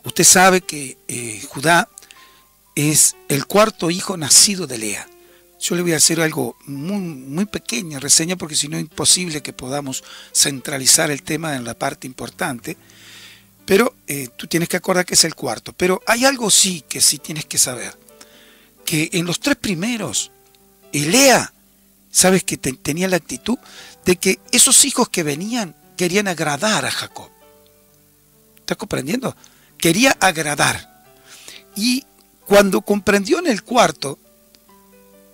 Usted sabe que Judá es el cuarto hijo nacido de Lea. Yo le voy a hacer algo muy pequeña reseña, porque si no es imposible que podamos centralizar el tema en la parte importante. Pero tú tienes que acordar que es el cuarto. Pero hay algo sí que sí tienes que saber. Que en los tres primeros, Lea, sabes que tenía la actitud de que esos hijos que venían querían agradar a Jacob. ¿Estás comprendiendo? Quería agradar. Y cuando comprendió en el cuarto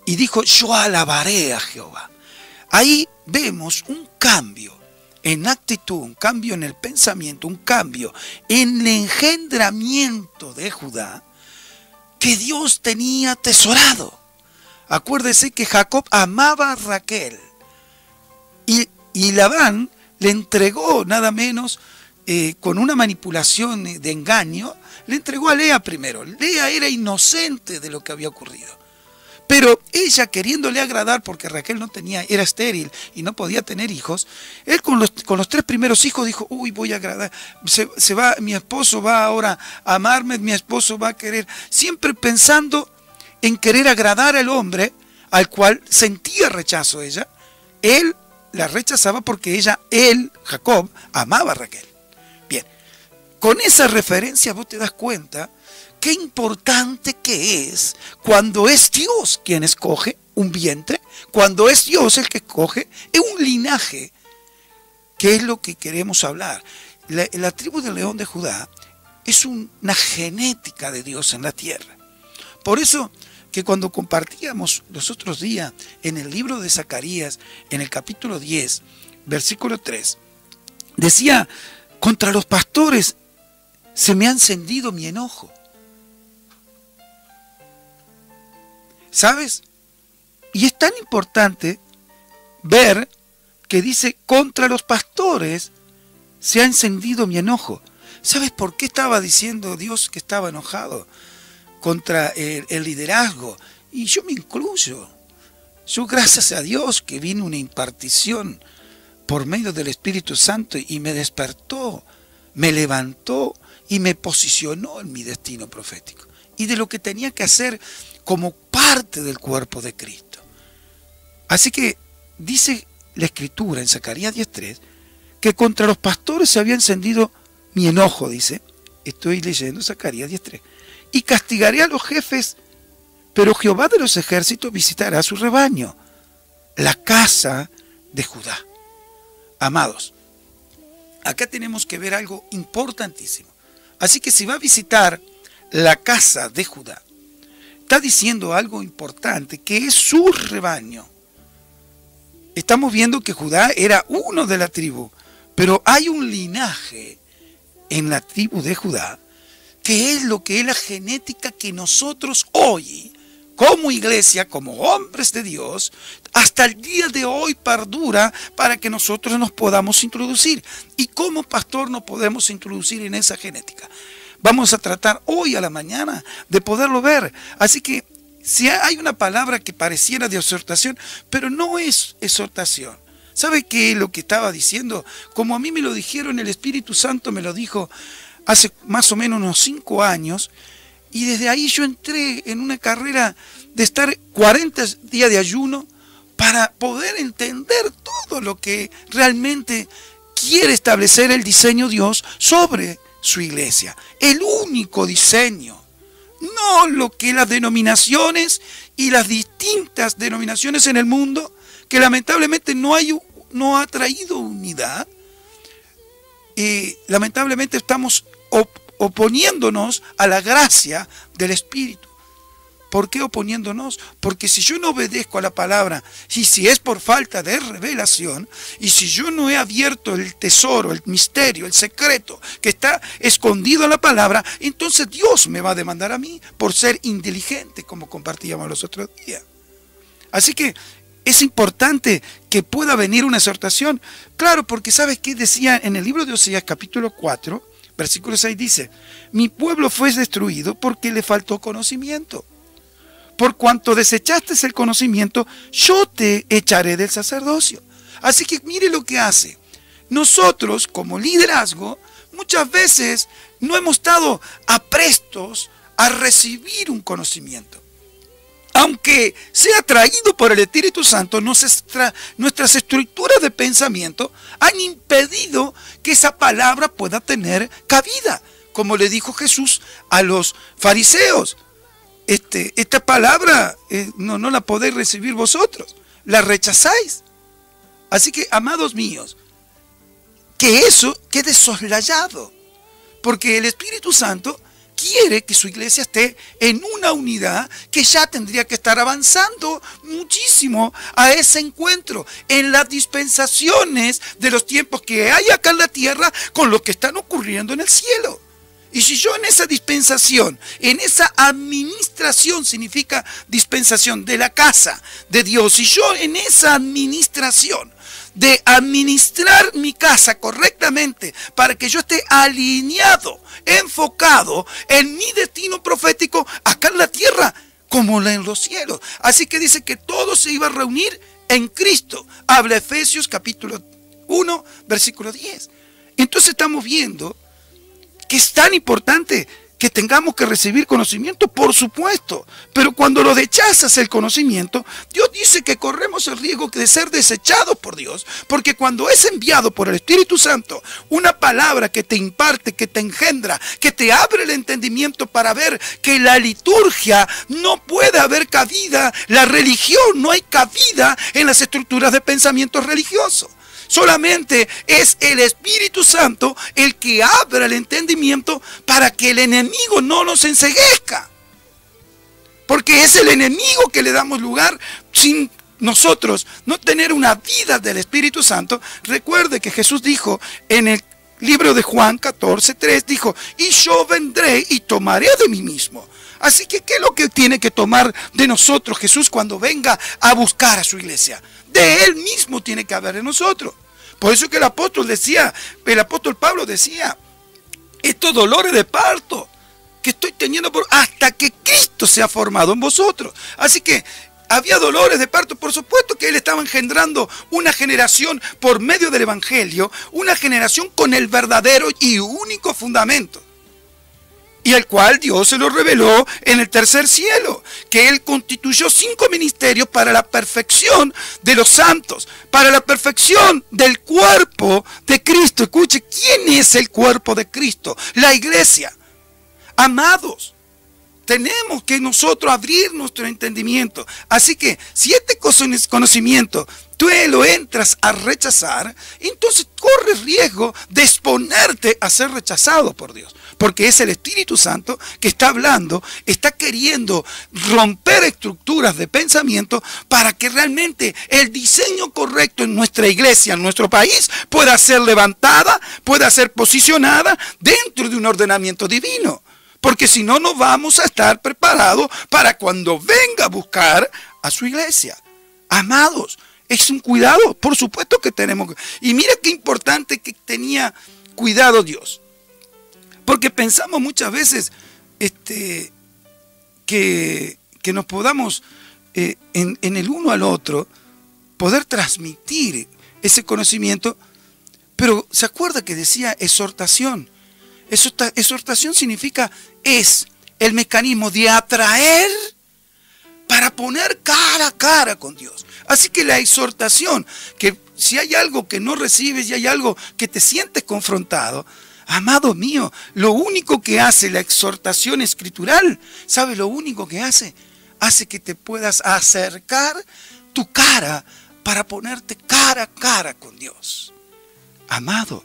y dijo, yo alabaré a Jehová, ahí vemos un cambio en actitud, un cambio en el pensamiento, un cambio en el engendramiento de Judá que Dios tenía atesorado. Acuérdese que Jacob amaba a Raquel y Labán le entregó nada menos, con una manipulación de engaño, le entregó a Lea primero. Lea era inocente de lo que había ocurrido. Pero ella, queriéndole agradar, porque Raquel no tenía, era estéril y no podía tener hijos, él con los tres primeros hijos dijo, uy, voy a agradar, se va, mi esposo va ahora a amarme, mi esposo va a querer, siempre pensando en querer agradar al hombre al cual sentía rechazo ella. Él la rechazaba porque él, Jacob, amaba a Raquel. Bien, con esa referencia vos te das cuenta qué importante que es cuando es Dios quien escoge un vientre, cuando es Dios el que escoge un linaje, que es lo que queremos hablar. La tribu del león de Judá es una genética de Dios en la tierra. Por eso que cuando compartíamos los otros días en el libro de Zacarías, en el capítulo 10, versículo 3, decía, contra los pastores se me ha encendido mi enojo. ¿Sabes? Y es tan importante ver que dice, contra los pastores se ha encendido mi enojo. ¿Sabes por qué estaba diciendo Dios que estaba enojado contra el liderazgo? Y yo me incluyo. Yo, gracias a Dios, que vino una impartición por medio del Espíritu Santo y me despertó, me levantó y me posicionó en mi destino profético. Y de lo que tenía que hacer como parte del cuerpo de Cristo. Así que dice la Escritura en Zacarías 10:3 que contra los pastores se había encendido mi enojo, dice. Estoy leyendo Zacarías 10:3. Y castigaré a los jefes, pero Jehová de los ejércitos visitará su rebaño, la casa de Judá. Amados, acá tenemos que ver algo importantísimo. Así que si va a visitar la casa de Judá, está diciendo algo importante, que es su rebaño. Estamos viendo que Judá era uno de la tribu, pero hay un linaje en la tribu de Judá, que es lo que es la genética que nosotros hoy, como iglesia, como hombres de Dios, hasta el día de hoy perdura para que nosotros nos podamos introducir. Y como pastor nos podemos introducir en esa genética. Vamos a tratar hoy a la mañana de poderlo ver. Así que si hay una palabra que pareciera de exhortación, pero no es exhortación. ¿Sabe qué es lo que estaba diciendo? Como a mí me lo dijeron, el Espíritu Santo me lo dijo hace más o menos unos 5 años, y desde ahí yo entré en una carrera de estar 40 días de ayuno para poder entender todo lo que realmente quiere establecer el diseño Dios sobre su iglesia. El único diseño, no lo que las denominaciones y las distintas denominaciones en el mundo, que lamentablemente no ha traído unidad. Lamentablemente estamos oponiéndonos a la gracia del Espíritu. ¿Por qué oponiéndonos? Porque si yo no obedezco a la palabra, y si es por falta de revelación, y si yo no he abierto el tesoro, el misterio, el secreto que está escondido en la palabra, entonces Dios me va a demandar a mí por ser indiligente, como compartíamos los otros días. Así que es importante que pueda venir una exhortación. Claro, porque ¿sabes qué decía en el libro de Oseas, capítulo 4, versículo 6, dice, mi pueblo fue destruido porque le faltó conocimiento. Por cuanto desechaste el conocimiento, yo te echaré del sacerdocio. Así que mire lo que hace. Nosotros, como liderazgo, muchas veces no hemos estado aprestos a recibir un conocimiento. Aunque sea traído por el Espíritu Santo, nuestras estructuras de pensamiento han impedido que esa palabra pueda tener cabida. Como le dijo Jesús a los fariseos, esta palabra no la podéis recibir vosotros, la rechazáis. Así que, amados míos, que eso quede soslayado, porque el Espíritu Santo quiere que su iglesia esté en una unidad que ya tendría que estar avanzando muchísimo a ese encuentro en las dispensaciones de los tiempos que hay acá en la tierra con lo que están ocurriendo en el cielo. Y si yo en esa dispensación, en esa administración, significa dispensación de la casa de Dios, si yo en esa administración de administrar mi casa correctamente para que yo esté alineado, enfocado en mi destino profético acá en la tierra como en los cielos. Así que dice que todo se iba a reunir en Cristo. Habla Efesios capítulo 1, versículo 10. Entonces estamos viendo que es tan importante que tengamos que recibir conocimiento, por supuesto, pero cuando lo rechazas el conocimiento, Dios dice que corremos el riesgo de ser desechados por Dios, porque cuando es enviado por el Espíritu Santo una palabra que te imparte, que te engendra, que te abre el entendimiento para ver que la liturgia no puede haber cabida, la religión no hay cabida en las estructuras de pensamiento religioso. Solamente es el Espíritu Santo el que abre el entendimiento para que el enemigo no nos enceguezca. Porque es el enemigo que le damos lugar sin nosotros no tener una vida del Espíritu Santo. Recuerde que Jesús dijo en el libro de Juan 14:3, dijo, y yo vendré y tomaré de mí mismo. Así que, ¿qué es lo que tiene que tomar de nosotros Jesús cuando venga a buscar a su iglesia? De Él mismo tiene que haber en nosotros. Por eso que el apóstol Pablo decía, estos dolores de parto que estoy teniendo hasta que Cristo sea formado en vosotros. Así que había dolores de parto, por supuesto que Él estaba engendrando una generación por medio del Evangelio, una generación con el verdadero y único fundamento. Y al cual Dios se lo reveló en el tercer cielo, que Él constituyó 5 ministerios para la perfección de los santos, para la perfección del cuerpo de Cristo. Escuche, ¿quién es el cuerpo de Cristo? La iglesia. Amados, tenemos que nosotros abrir nuestro entendimiento. Así que, si este conocimiento tú lo entras a rechazar, entonces corres riesgo de exponerte a ser rechazado por Dios. Porque es el Espíritu Santo que está hablando, está queriendo romper estructuras de pensamiento para que realmente el diseño correcto en nuestra iglesia, en nuestro país, pueda ser levantada, pueda ser posicionada dentro de un ordenamiento divino. Porque si no, no vamos a estar preparados para cuando venga a buscar a su iglesia. Amados, es un cuidado, por supuesto que tenemos. Y mira qué importante que tenía cuidado Dios. Porque pensamos muchas veces que nos podamos en el uno al otro poder transmitir ese conocimiento, pero ¿se acuerda que decía exhortación? Exhortación significa, es el mecanismo de atraer para poner cara a cara con Dios. Así que la exhortación, que si hay algo que no recibes y hay algo que te sientes confrontado, amado mío, lo único que hace la exhortación escritural, ¿sabe lo único que hace? Hace que te puedas acercar tu cara para ponerte cara a cara con Dios. Amado,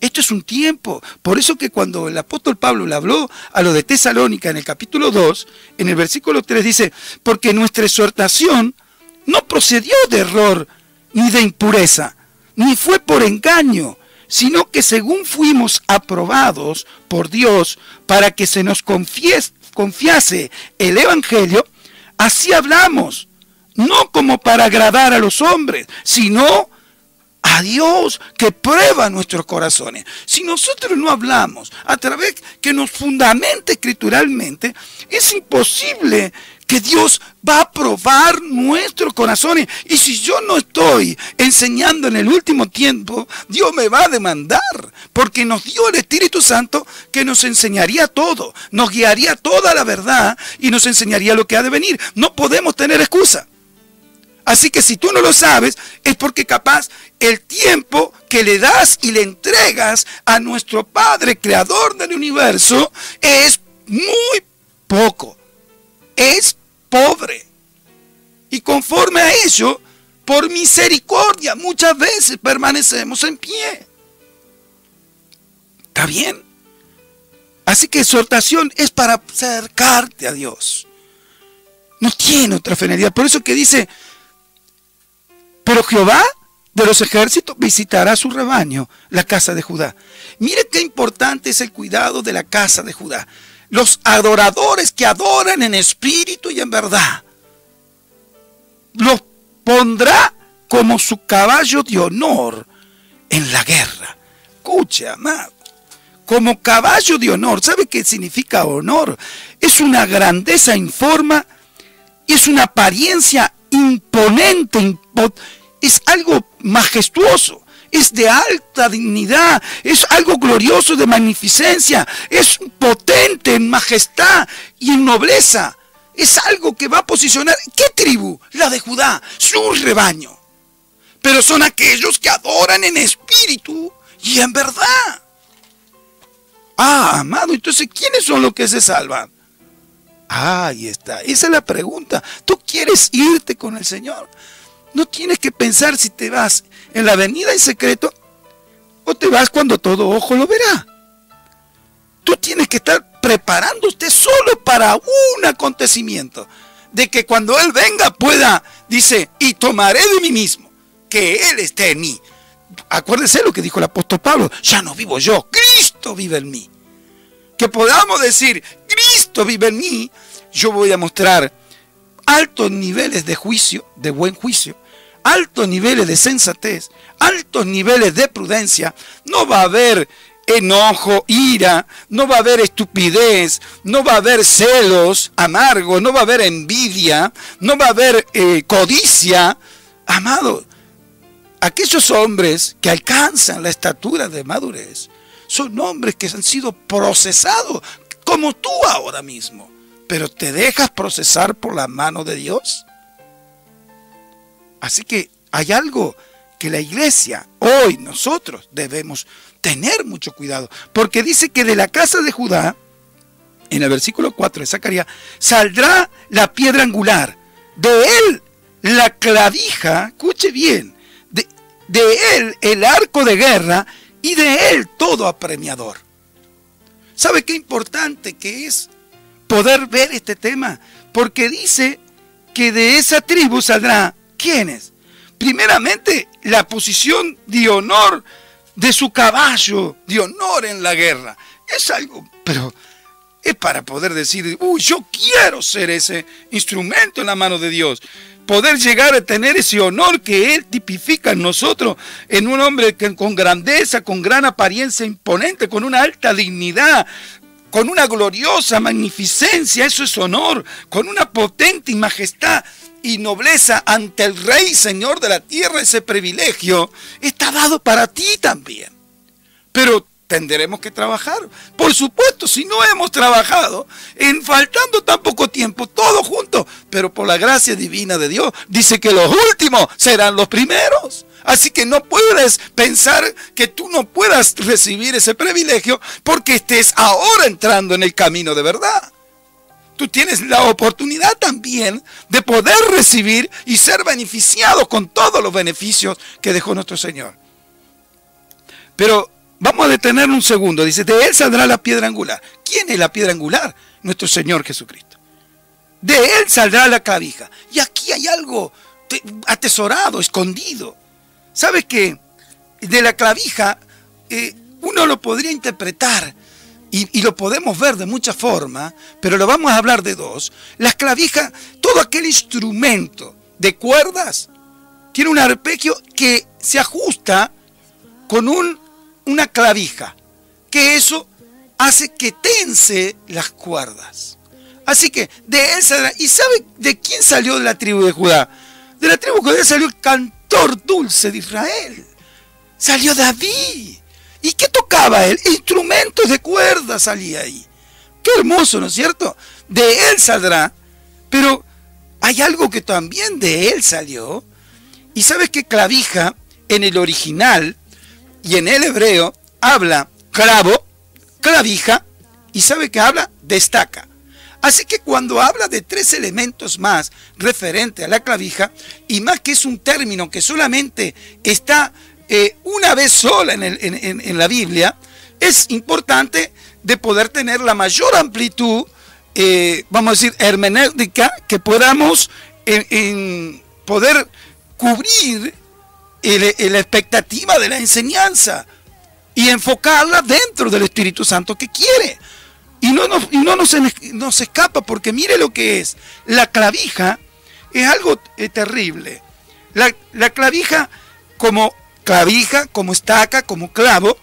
esto es un tiempo. Por eso que cuando el apóstol Pablo le habló a los de Tesalónica en el capítulo 2, en el versículo 3 dice, porque nuestra exhortación no procedió de error ni de impureza, ni fue por engaño, sino que según fuimos aprobados por Dios para que se nos confiase el Evangelio, así hablamos, no como para agradar a los hombres, sino a Dios que prueba nuestros corazones. Si nosotros no hablamos a través que nos fundamente escrituralmente, es imposible que Dios va a probar nuestros corazones. Y si yo no estoy enseñando en el último tiempo, Dios me va a demandar, porque nos dio el Espíritu Santo que nos enseñaría todo, nos guiaría toda la verdad y nos enseñaría lo que ha de venir. No podemos tener excusa. Así que si tú no lo sabes, es porque capaz el tiempo que le das y le entregas a nuestro Padre, Creador del universo, es muy poco. Es pobre. Y conforme a ello, por misericordia, muchas veces permanecemos en pie. ¿Está bien? Así que exhortación es para acercarte a Dios. No tiene otra finalidad. Por eso que dice, pero Jehová de los ejércitos visitará su rebaño, la casa de Judá. Mire qué importante es el cuidado de la casa de Judá. Los adoradores que adoran en espíritu y en verdad, los pondrá como su caballo de honor en la guerra. Escuche, amado, como caballo de honor. ¿Sabe qué significa honor? Es una grandeza en forma y es una apariencia imponente, es algo majestuoso, es de alta dignidad, es algo glorioso de magnificencia, es potente en majestad y en nobleza. Es algo que va a posicionar, ¿qué tribu? La de Judá, su rebaño. Pero son aquellos que adoran en espíritu y en verdad. Ah, amado, entonces, ¿quiénes son los que se salvan? Ahí está, esa es la pregunta. ¿Tú quieres irte con el Señor? No tienes que pensar si te vas en la venida en secreto o te vas cuando todo ojo lo verá. Tú tienes que estar preparándote solo para un acontecimiento, de que cuando Él venga pueda, dice, y tomaré de mí mismo, que Él esté en mí. Acuérdese lo que dijo el apóstol Pablo, ya no vivo yo, Cristo vive en mí. Que podamos decir, Cristo vive en mí, yo voy a mostrar altos niveles de juicio, de buen juicio, altos niveles de sensatez, altos niveles de prudencia. No va a haber enojo, ira, no va a haber estupidez, no va a haber celos amargos, no va a haber envidia, no va a haber codicia. Amado, aquellos hombres que alcanzan la estatura de madurez son hombres que han sido procesados como tú ahora mismo. Pero ¿te dejas procesar por la mano de Dios? Así que hay algo que la iglesia, hoy nosotros debemos tener mucho cuidado. Porque dice que de la casa de Judá, en el versículo 4 de Zacarías, saldrá la piedra angular. De él la clavija, escuche bien, de él el arco de guerra y de él todo apremiador. ¿Sabe qué importante que es poder ver este tema? Porque dice que de esa tribu saldrá, ¿quiénes? Primeramente, la posición de honor de su caballo, de honor en la guerra. Es algo, pero es para poder decir, uy, yo quiero ser ese instrumento en la mano de Dios. Poder llegar a tener ese honor que Él tipifica en nosotros, en un hombre que, con grandeza, con gran apariencia imponente, con una alta dignidad, con una gloriosa magnificencia, eso es honor, con una potente majestad y nobleza ante el Rey, Señor de la tierra. Ese privilegio está dado para ti también. Pero tendremos que trabajar. Por supuesto, si no hemos trabajado, en faltando tan poco tiempo, todos juntos, pero por la gracia divina de Dios, dice que los últimos serán los primeros. Así que no puedes pensar que tú no puedas recibir ese privilegio porque estés ahora entrando en el camino de verdad. Tú tienes la oportunidad también de poder recibir y ser beneficiado con todos los beneficios que dejó nuestro Señor. Pero vamos a detener un segundo. Dice, de él saldrá la piedra angular. ¿Quién es la piedra angular? Nuestro Señor Jesucristo. De él saldrá la clavija. Y aquí hay algo atesorado, escondido. ¿Sabes qué? De la clavija uno lo podría interpretar y lo podemos ver de muchas formas, pero lo vamos a hablar de dos. Las clavijas, todo aquel instrumento de cuerdas, tiene un arpegio que se ajusta con una clavija, que eso hace que tense las cuerdas. Así que de él saldrá. ¿Y sabe de quién salió de la tribu de Judá? De la tribu de Judá salió el cantor dulce de Israel. Salió David. ¿Y qué tocaba él? Instrumentos de cuerda salía ahí. Qué hermoso, ¿no es cierto? De él saldrá. Pero hay algo que también de él salió. Y sabes que clavija en el original y en el hebreo habla clavo, clavija, y sabe que habla destaca. Así que cuando habla de tres elementos más referente a la clavija, y más que es un término que solamente está una vez sola en la Biblia, es importante de poder tener la mayor amplitud, vamos a decir, hermenéutica, que podamos poder cubrir la expectativa de la enseñanza y enfocarla dentro del Espíritu Santo que quiere. Y no nos escapa, porque mire lo que es. La clavija es algo terrible. La clavija, como estaca, como clavo,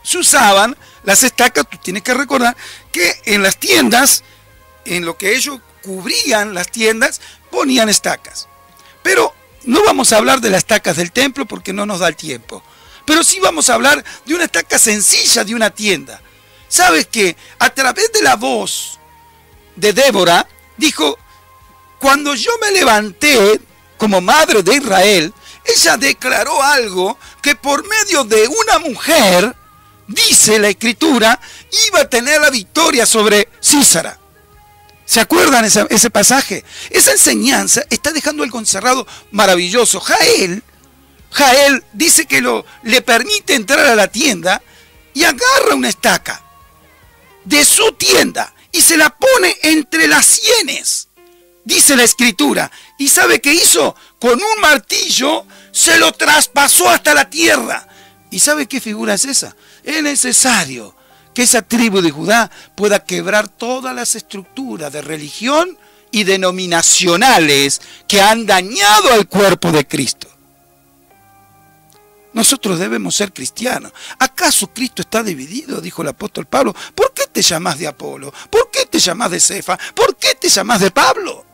se usaban las estacas. Tú tienes que recordar que en las tiendas, en lo que ellos cubrían las tiendas, ponían estacas. Pero no vamos a hablar de las estacas del templo porque no nos da el tiempo. Pero sí vamos a hablar de una estaca sencilla de una tienda. ¿Sabes que a través de la voz de Débora dijo, cuando yo me levanté como madre de Israel, ella declaró algo que por medio de una mujer, dice la Escritura, iba a tener la victoria sobre Sísara? ¿Se acuerdan ese pasaje? Esa enseñanza está dejando algo encerrado maravilloso. Jael dice que le permite entrar a la tienda y agarra una estaca de su tienda y se la pone entre las sienes, dice la Escritura. ¿Y sabe qué hizo? Con un martillo se lo traspasó hasta la tierra. ¿Y sabe qué figura es esa? Es necesario que esa tribu de Judá pueda quebrar todas las estructuras de religión y denominacionales que han dañado al cuerpo de Cristo. Nosotros debemos ser cristianos. ¿Acaso Cristo está dividido? Dijo el apóstol Pablo. ¿Por qué te llamás de Apolo? ¿Por qué te llamás de Cefa? ¿Por qué te llamás de Pablo?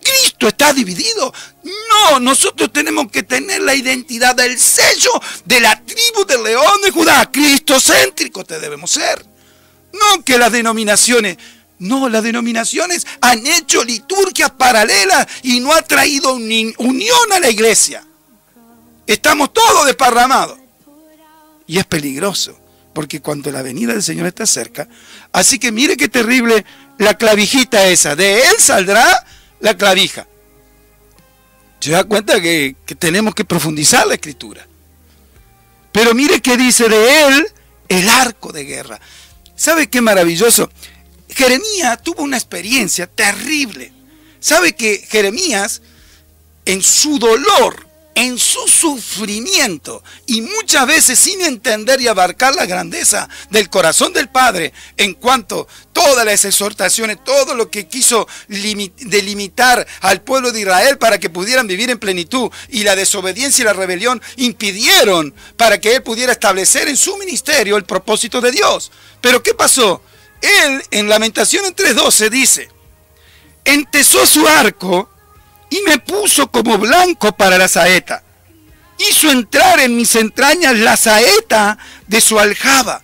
¿Cristo está dividido? No, nosotros tenemos que tener la identidad del sello de la tribu del león de Judá. Cristocéntrico te debemos ser. No que las denominaciones... No, las denominaciones han hecho liturgias paralelas y no ha traído unión a la iglesia. Estamos todos desparramados. Y es peligroso, porque cuando la venida del Señor está cerca, así que mire qué terrible la clavijita esa. De él saldrá la clavija. Se da cuenta que tenemos que profundizar la Escritura. Pero mire qué dice de él el arco de guerra. ¿Sabe qué maravilloso? Jeremías tuvo una experiencia terrible. ¿Sabe que Jeremías, en su dolor, en su sufrimiento, y muchas veces sin entender y abarcar la grandeza del corazón del Padre, en cuanto todas las exhortaciones, todo lo que quiso delimitar al pueblo de Israel para que pudieran vivir en plenitud, y la desobediencia y la rebelión impidieron para que él pudiera establecer en su ministerio el propósito de Dios? Pero ¿qué pasó? Él, en Lamentaciones 3:12, dice: entesó su arco y me puso como blanco para la saeta. Hizo entrar en mis entrañas la saeta de su aljaba.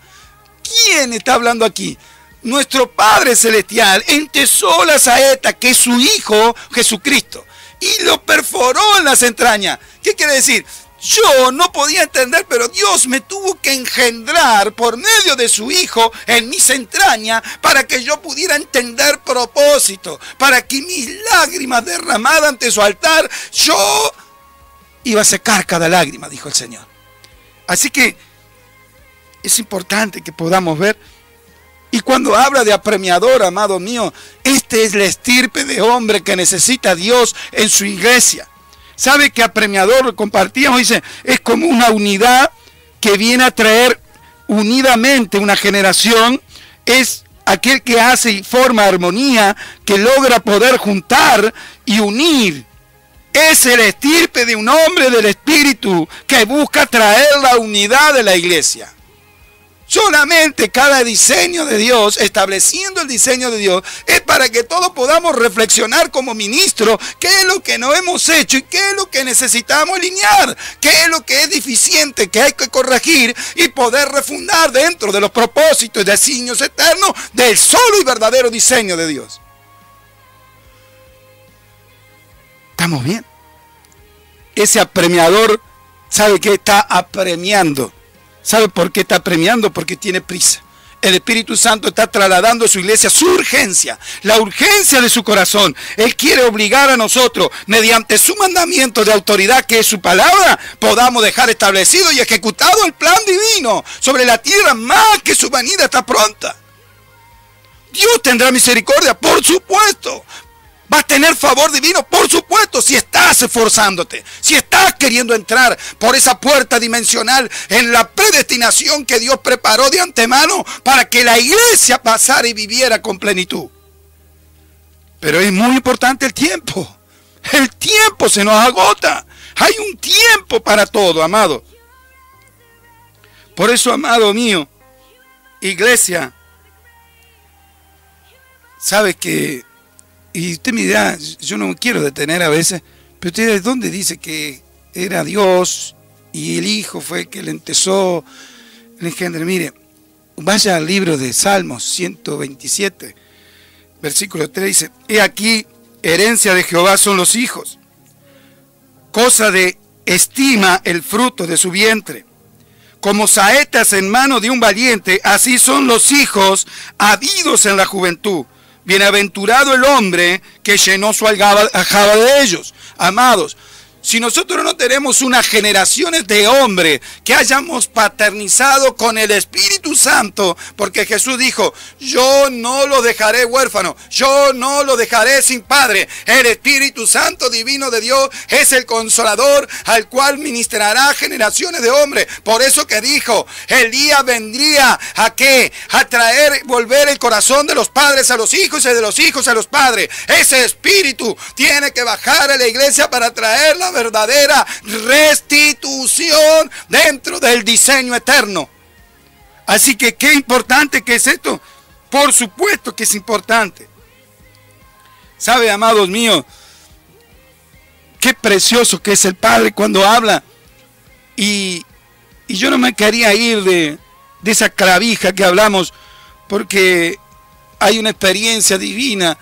¿Quién está hablando aquí? Nuestro Padre Celestial entesó la saeta, que es su Hijo Jesucristo, y lo perforó en las entrañas. ¿Qué quiere decir? Yo no podía entender, pero Dios me tuvo que engendrar por medio de su Hijo en mis entrañas para que yo pudiera entender propósito, para que mis lágrimas derramadas ante su altar, yo iba a secar cada lágrima, dijo el Señor. Así que es importante que podamos ver. Y cuando habla de apremiador, amado mío, esta es la estirpe de hombre que necesita a Dios en su iglesia. ¿Sabe que apremiador, lo compartíamos, dice, es como una unidad que viene a traer unidamente una generación? Es aquel que hace y forma armonía, que logra poder juntar y unir. Es el estirpe de un hombre del Espíritu que busca traer la unidad de la iglesia. Solamente cada diseño de Dios, estableciendo el diseño de Dios, es para que todos podamos reflexionar como ministros qué es lo que no hemos hecho y qué es lo que necesitamos alinear, qué es lo que es deficiente, que hay que corregir y poder refundar dentro de los propósitos y designios eternos del solo y verdadero diseño de Dios. ¿Estamos bien? Ese apremiador, ¿sabe qué? Está apremiando. ¿Sabe por qué está apremiando? Porque tiene prisa. El Espíritu Santo está trasladando a su iglesia su urgencia, la urgencia de su corazón. Él quiere obligar a nosotros, mediante su mandamiento de autoridad, que es su palabra, podamos dejar establecido y ejecutado el plan divino sobre la tierra, más que su venida está pronta. Dios tendrá misericordia, por supuesto. ¿Vas a tener favor divino? Por supuesto, si estás esforzándote, si estás queriendo entrar por esa puerta dimensional en la predestinación que Dios preparó de antemano para que la iglesia pasara y viviera con plenitud. Pero es muy importante el tiempo. El tiempo se nos agota. Hay un tiempo para todo, amado. Por eso, amado mío, iglesia, sabe que... Y usted me dirá, yo no me quiero detener a veces, pero usted, ¿dónde dice que era Dios y el Hijo fue el que le empezó el engendro? Mire, vaya al libro de Salmos 127, versículo 3, dice: he aquí, herencia de Jehová son los hijos, cosa de estima el fruto de su vientre. Como saetas en mano de un valiente, así son los hijos habidos en la juventud. Bienaventurado el hombre que llenó su aljaba de ellos. Amados, si nosotros no tenemos unas generaciones de hombres que hayamos paternizado con el Espíritu Santo, porque Jesús dijo: yo no los dejaré huérfanos, yo no los dejaré sin padre. El Espíritu Santo divino de Dios es el consolador al cual ministrará generaciones de hombres. Por eso que dijo, el día vendría ¿a qué? A traer, volver el corazón de los padres a los hijos y de los hijos a los padres. Ese Espíritu tiene que bajar a la iglesia para traer la verdadera restitución dentro del diseño eterno. Así que qué importante que es esto. Por supuesto que es importante. Sabe, amados míos, qué precioso que es el Padre cuando habla. Y yo no me quería ir de esa clavija que hablamos, porque hay una experiencia divina.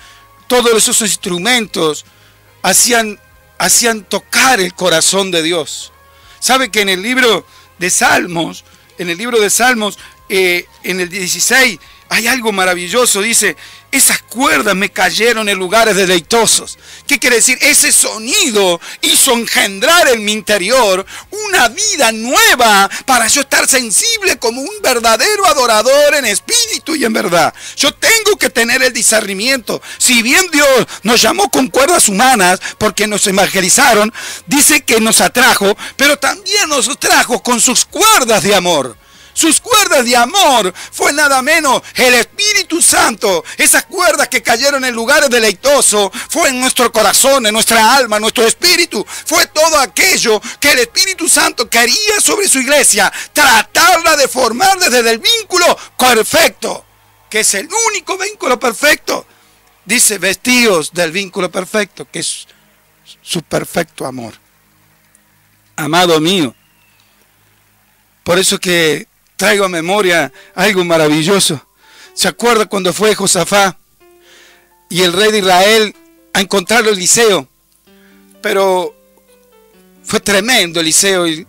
Todos esos instrumentos hacían tocar el corazón de Dios. ¿Sabe que en el libro de Salmos, en el 16, hay algo maravilloso? Dice: esas cuerdas me cayeron en lugares deleitosos. ¿Qué quiere decir? Ese sonido hizo engendrar en mi interior una vida nueva para yo estar sensible como un verdadero adorador en espíritu y en verdad. Yo tengo que tener el discernimiento. Si bien Dios nos llamó con cuerdas humanas porque nos evangelizaron, dice que nos atrajo, pero también nos trajo con sus cuerdas de amor. Sus cuerdas de amor fue nada menos el Espíritu Santo. Esas cuerdas que cayeron en lugares deleitosos fue en nuestro corazón, en nuestra alma, en nuestro espíritu. Fue todo aquello que el Espíritu Santo quería sobre su iglesia, tratarla de formar desde el vínculo perfecto, que es el único vínculo perfecto. Dice: vestidos del vínculo perfecto, que es su perfecto amor. Amado mío, por eso que traigo a memoria algo maravilloso. ¿Se acuerda cuando fue Josafat y el rey de Israel a encontrarlo Eliseo? Pero fue tremendo Eliseo. Y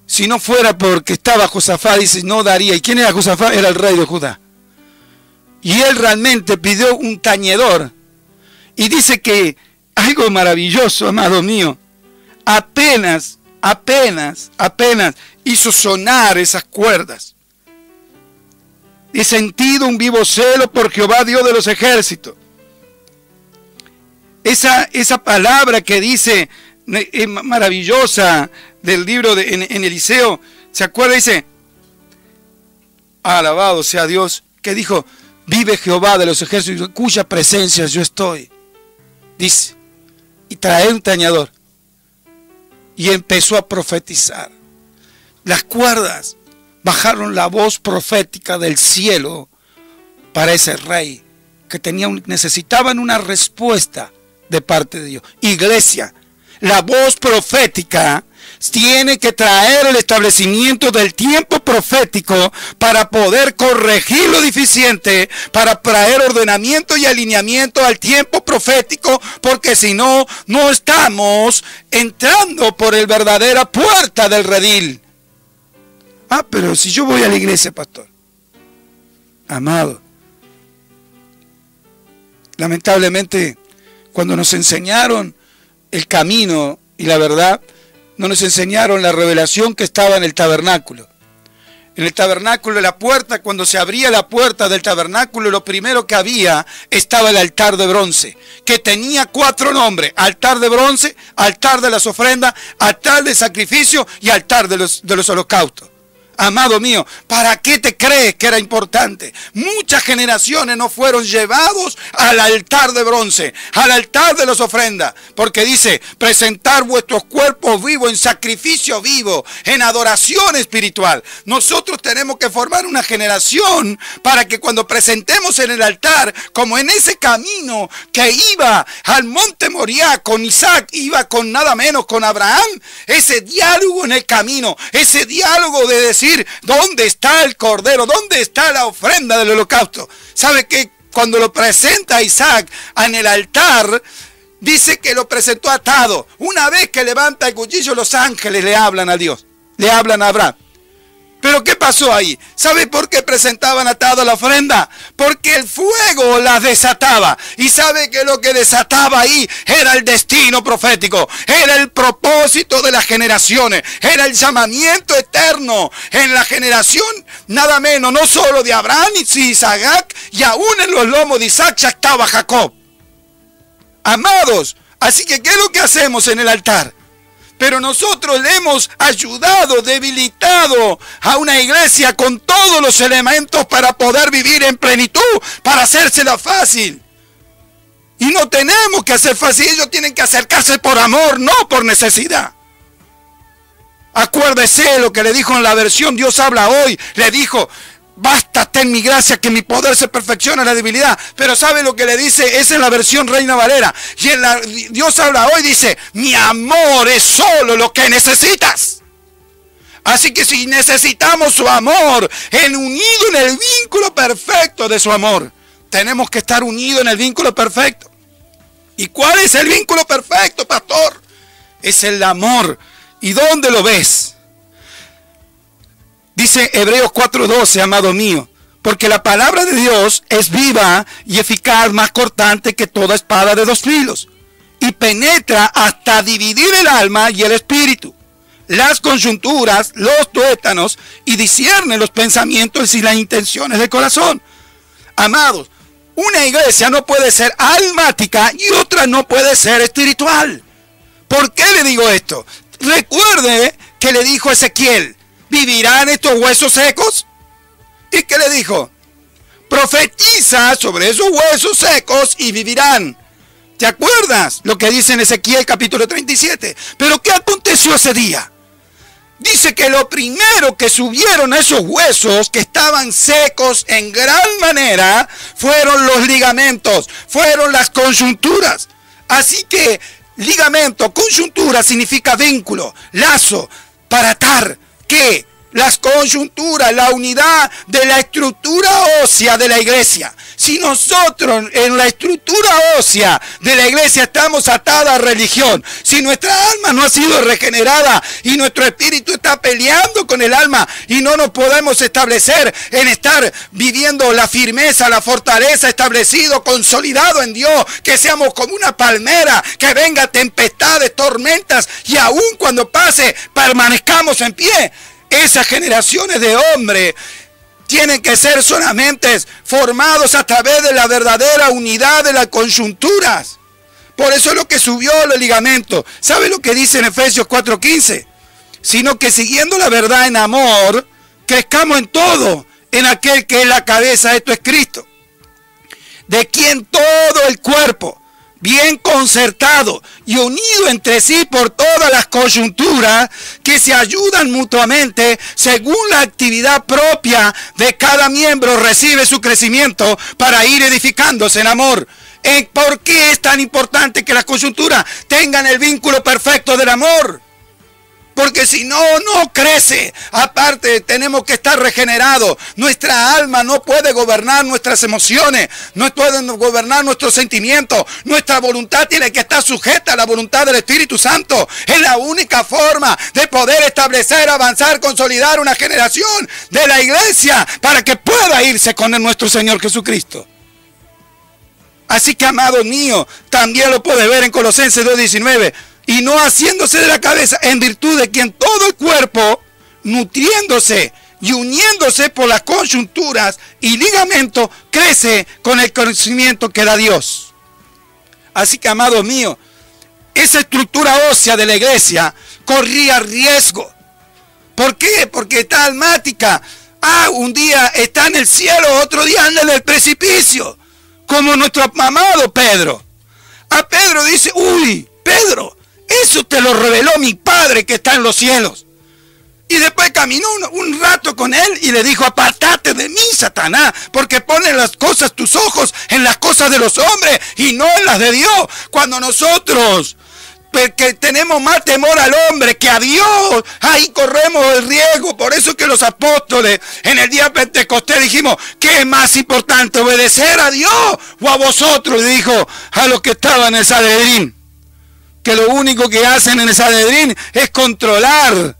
si no fuera porque estaba Josafat, dice, no daría. ¿Y quién era Josafat? Era el rey de Judá. Y él realmente pidió un tañedor. Y dice que algo maravilloso, amado mío, apenas hizo sonar esas cuerdas. He sentido un vivo celo por Jehová, Dios de los ejércitos. Esa palabra que dice, maravillosa, del libro en Eliseo, ¿se acuerda? Dice: alabado sea Dios, que dijo: vive Jehová de los ejércitos, cuya presencia yo estoy. Dice, y trae un tañedor. Y empezó a profetizar. Las cuerdas bajaron la voz profética del cielo para ese rey que necesitaban una respuesta de parte de Dios. Iglesia, la voz profética tiene que traer el establecimiento del tiempo profético para poder corregir lo deficiente, para traer ordenamiento y alineamiento al tiempo profético, porque si no, no estamos entrando por la verdadera puerta del redil. Ah, pero si yo voy a la iglesia, pastor. Amado, lamentablemente, cuando nos enseñaron el camino y la verdad, no nos enseñaron la revelación que estaba en el tabernáculo. En el tabernáculo, la puerta, cuando se abría la puerta del tabernáculo, lo primero que había estaba el altar de bronce, que tenía 4 nombres: altar de bronce, altar de las ofrendas, altar de sacrificio y altar de los holocaustos. Amado mío, ¿para qué te crees que era importante? Muchas generaciones no fueron llevados al altar de bronce, al altar de las ofrendas, porque dice: presentar vuestros cuerpos vivos en sacrificio vivo, en adoración espiritual. Nosotros tenemos que formar una generación para que cuando presentemos en el altar, como en ese camino que iba al monte Moriah con Isaac, iba con nada menos con Abraham, ese diálogo en el camino, ese diálogo de decir: ¿dónde está el cordero? ¿Dónde está la ofrenda del holocausto? ¿Sabe que cuando lo presenta Isaac en el altar, dice que lo presentó atado? Una vez que levanta el cuchillo, los ángeles le hablan a Dios, le hablan a Abraham. ¿Pero qué pasó ahí? ¿Sabe por qué presentaban atado la ofrenda? Porque el fuego las desataba. ¿Y sabe que lo que desataba ahí era el destino profético? Era el propósito de las generaciones. Era el llamamiento eterno en la generación, nada menos, no solo de Abraham y Isaac, y aún en los lomos de Isaac ya estaba Jacob. Amados, así que ¿qué es lo que hacemos en el altar? Pero nosotros le hemos ayudado, debilitado a una iglesia con todos los elementos para poder vivir en plenitud, para hacérsela fácil. Y no tenemos que hacer fácil, ellos tienen que acercarse por amor, no por necesidad. Acuérdese lo que le dijo en la versión Dios habla hoy, le dijo: bástate en mi gracia, que mi poder se perfecciona en la debilidad. Pero ¿sabe lo que le dice? Es en la versión Reina Valera. Y en la Dios habla hoy dice: mi amor es solo lo que necesitas. Así que si necesitamos su amor, unido en el vínculo perfecto de su amor, tenemos que estar unidos en el vínculo perfecto. ¿Y cuál es el vínculo perfecto, pastor? Es el amor. ¿Y dónde lo ves? Dice Hebreos 4:12, amado mío: porque la palabra de Dios es viva y eficaz, más cortante que toda espada de 2 filos, y penetra hasta dividir el alma y el espíritu, las coyunturas, los tuétanos, y discierne los pensamientos y las intenciones del corazón. Amados, una iglesia no puede ser almática y otra no puede ser espiritual. ¿Por qué le digo esto? Recuerde que le dijo Ezequiel: ¿vivirán estos huesos secos? ¿Y qué le dijo? Profetiza sobre esos huesos secos y vivirán. ¿Te acuerdas lo que dice en Ezequiel capítulo 37? Pero ¿qué aconteció ese día? Dice que lo primero que subieron a esos huesos que estaban secos en gran manera fueron los ligamentos, fueron las coyunturas. Así que ligamento, coyuntura significa vínculo, lazo, para atar. ¿Qué? Las coyunturas, la unidad de la estructura ósea de la iglesia. Si nosotros en la estructura ósea de la iglesia estamos atados a religión, si nuestra alma no ha sido regenerada y nuestro espíritu está peleando con el alma y no nos podemos establecer en estar viviendo la firmeza, la fortaleza, establecido, consolidado en Dios, que seamos como una palmera, que venga tempestades, tormentas y aún cuando pase permanezcamos en pie. Esas generaciones de hombres tienen que ser solamente formados a través de la verdadera unidad de las coyunturas. Por eso es lo que subió los ligamentos. ¿Sabe lo que dice en Efesios 4:15? Sino que siguiendo la verdad en amor, crezcamos en todo, en aquel que es la cabeza, esto es Cristo, de quien todo el cuerpo, bien concertado y unido entre sí por todas las coyunturas, que se ayudan mutuamente según la actividad propia de cada miembro recibe su crecimiento para ir edificándose en amor. ¿Por qué es tan importante que las coyunturas tengan el vínculo perfecto del amor? Porque si no, no crece. Aparte, tenemos que estar regenerados. Nuestra alma no puede gobernar nuestras emociones, no puede gobernar nuestros sentimientos. Nuestra voluntad tiene que estar sujeta a la voluntad del Espíritu Santo. Es la única forma de poder establecer, avanzar, consolidar una generación de la iglesia para que pueda irse con nuestro Señor Jesucristo. Así que, amados míos, también lo puede ver en Colosenses 2:19. Y no haciéndose de la cabeza, en virtud de quien todo el cuerpo, nutriéndose y uniéndose por las coyunturas y ligamentos, crece con el conocimiento que da Dios. Así que, amados míos, esa estructura ósea de la iglesia corría riesgo. ¿Por qué? Porque está almática. Un día está en el cielo, otro día anda en el precipicio. Como nuestro amado Pedro. A Pedro dice, uy, Pedro, eso te lo reveló mi Padre que está en los cielos. Y después caminó un rato con él y le dijo, apártate de mí, Satanás, porque pones las cosas, tus ojos en las cosas de los hombres y no en las de Dios. Cuando nosotros, porque tenemos más temor al hombre que a Dios, ahí corremos el riesgo. Por eso que los apóstoles en el día de Pentecostés dijimos, ¿qué es más importante, obedecer a Dios o a vosotros? Y dijo a los que estaban en el Sanedrín, que lo único que hacen en el Sanedrín es controlar.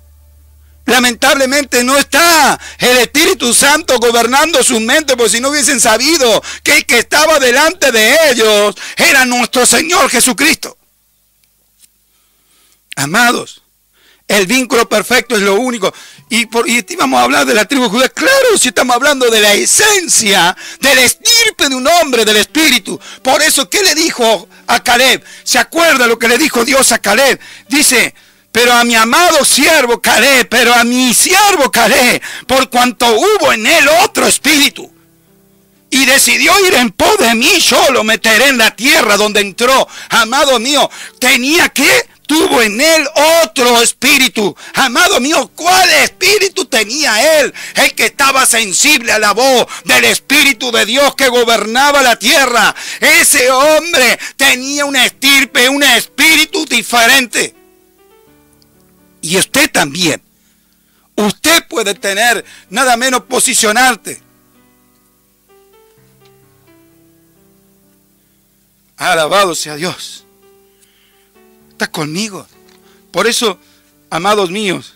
Lamentablemente no está el Espíritu Santo gobernando su mente, porque si no hubiesen sabido que el que estaba delante de ellos era nuestro Señor Jesucristo. Amados, el vínculo perfecto es lo único. Y íbamos a hablar de la tribu de Judá. Claro, si estamos hablando de la esencia, del estirpe de un hombre, del espíritu. Por eso, ¿qué le dijo a Caleb? ¿Se acuerda lo que le dijo Dios a Caleb? Dice, pero a mi amado siervo Caleb, pero a mi siervo Caleb, por cuanto hubo en él otro espíritu, y decidió ir en pos de mí, yo lo meteré en la tierra donde entró. Amado mío, tenía que... tuvo en él otro espíritu. Amado mío, ¿cuál espíritu tenía él? El que estaba sensible a la voz del Espíritu de Dios que gobernaba la tierra. Ese hombre tenía una estirpe, un espíritu diferente. Y usted también. Usted puede tener, nada menos posicionarte. Alabado sea Dios. Está conmigo. Por eso, amados míos,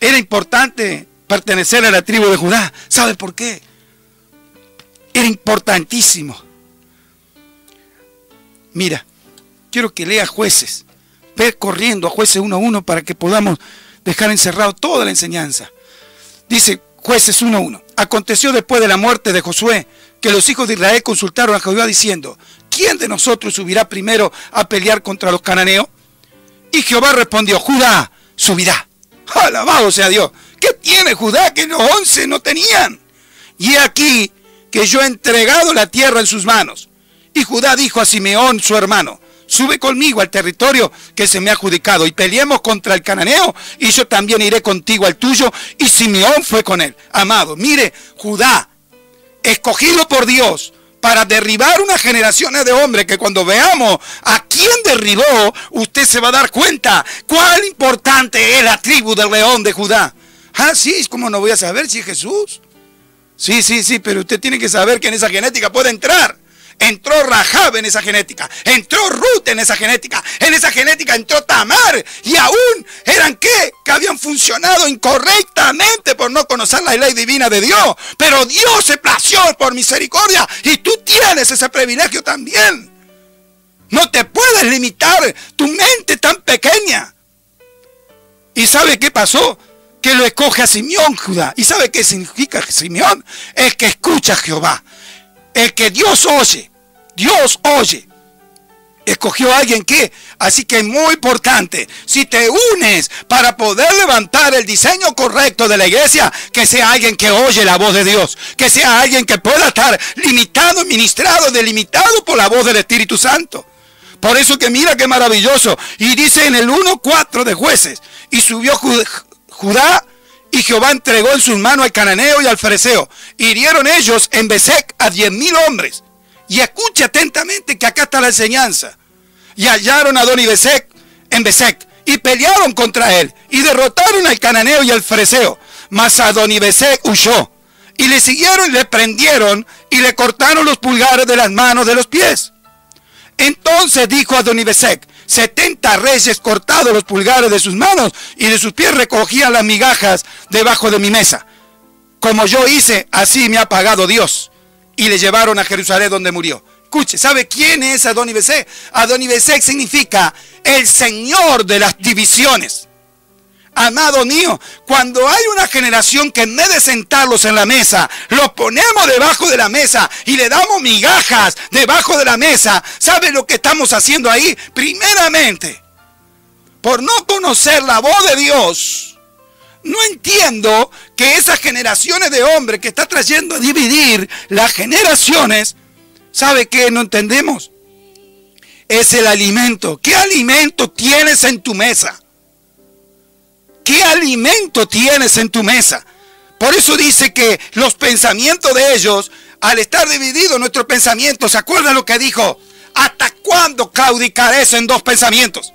era importante pertenecer a la tribu de Judá. ¿Sabe por qué? Era importantísimo. Mira, quiero que lea Jueces. Ve corriendo a Jueces 1:1 para que podamos dejar encerrado toda la enseñanza. Dice Jueces 1:1. Aconteció después de la muerte de Josué que los hijos de Israel consultaron a Jehová diciendo, ¿quién de nosotros subirá primero a pelear contra los cananeos? Y Jehová respondió, Judá subirá. Alabado sea Dios. ¿Qué tiene Judá que los 11 no tenían? Y he aquí que yo he entregado la tierra en sus manos. Y Judá dijo a Simeón su hermano, sube conmigo al territorio que se me ha adjudicado y peleemos contra el cananeo, y yo también iré contigo al tuyo. Y Simeón fue con él. Amado, mire, Judá, escogido por Dios para derribar una generación de hombres que cuando veamos a quién derribó, usted se va a dar cuenta cuál importante es la tribu del león de Judá. Ah, sí, ¿cómo no voy a saber si es Jesús? Sí, pero usted tiene que saber que en esa genética puede entrar. Entró Rahab en esa genética, entró Ruth en esa genética entró Tamar, y aún eran que habían funcionado incorrectamente por no conocer la ley divina de Dios, pero Dios se plació por misericordia y tú tienes ese privilegio también. No te puedes limitar tu mente tan pequeña. ¿Y sabe qué pasó? Que lo escoge a Simeón, Judá. ¿Y sabe qué significa Simeón? El que escucha a Jehová. El que Dios oye. Escogió a alguien que, así que es muy importante, si te unes para poder levantar el diseño correcto de la iglesia, que sea alguien que oye la voz de Dios, que sea alguien que pueda estar limitado, ministrado, delimitado por la voz del Espíritu Santo. Por eso que mira qué maravilloso, y dice en el 1:4 de Jueces, y subió Judá, y Jehová entregó en sus manos al cananeo y al fereceo. Hirieron ellos en Besec a 10.000 hombres. Y escuche atentamente que acá está la enseñanza. Y hallaron a Adoni-Besec en Besec y pelearon contra él y derrotaron al cananeo y al fereceo. Mas Adoni-Besec huyó y le siguieron y le prendieron y le cortaron los pulgares de las manos de los pies. Entonces dijo Adoni-Besec: 70 reyes cortados los pulgares de sus manos y de sus pies recogían las migajas debajo de mi mesa. Como yo hice, así me ha pagado Dios. Y le llevaron a Jerusalén, donde murió. Escuche, ¿sabe quién es Adoni-Besec? Adoni-Besec significa el Señor de las divisiones. Amado mío, cuando hay una generación que en vez de sentarlos en la mesa, los ponemos debajo de la mesa y le damos migajas debajo de la mesa, ¿sabe lo que estamos haciendo ahí? Primeramente, por no conocer la voz de Dios, no entiendo que esas generaciones de hombres que está trayendo a dividir las generaciones, ¿sabe qué no entendemos? Es el alimento. ¿Qué alimento tienes en tu mesa? ¿Qué alimento tienes en tu mesa? Por eso dice que los pensamientos de ellos, al estar divididos nuestros pensamientos, ¿se acuerdan lo que dijo? ¿Hasta cuándo claudicaréis en dos pensamientos?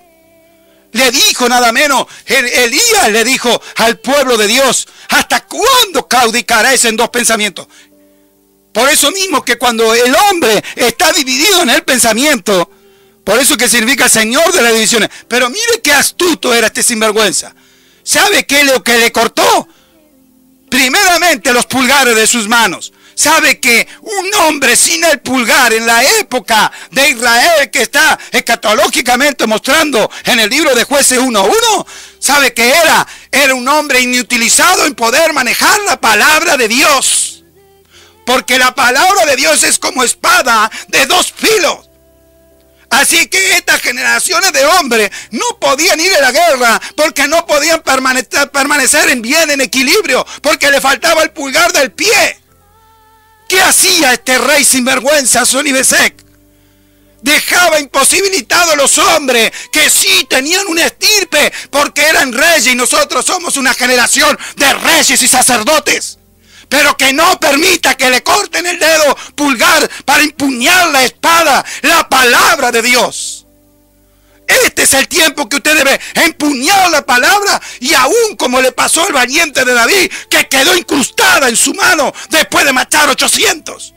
Le dijo nada menos, Elías le dijo al pueblo de Dios: ¿hasta cuándo claudicaréis en dos pensamientos? Por eso mismo que cuando el hombre está dividido en el pensamiento, por eso que significa Señor de las divisiones. Pero mire qué astuto era este sinvergüenza. ¿Sabe qué es lo que le cortó? Primeramente los pulgares de sus manos. ¿Sabe que un hombre sin el pulgar en la época de Israel, que está escatológicamente mostrando en el libro de Jueces 1:1, sabe que era un hombre inutilizado en poder manejar la palabra de Dios? Porque la palabra de Dios es como espada de dos filos. Así que estas generaciones de hombres no podían ir a la guerra porque no podían permanecer en bien, en equilibrio, porque le faltaba el pulgar del pie. ¿Qué hacía este rey sinvergüenza, Adoni-Besec? Dejaba imposibilitados a los hombres que sí tenían una estirpe porque eran reyes, y nosotros somos una generación de reyes y sacerdotes. Pero que no permita que le corten el dedo pulgar para empuñar la espada, la palabra de Dios. Este es el tiempo que usted debe empuñar la palabra, y aún como le pasó al valiente de David, que quedó incrustada en su mano después de matar 800.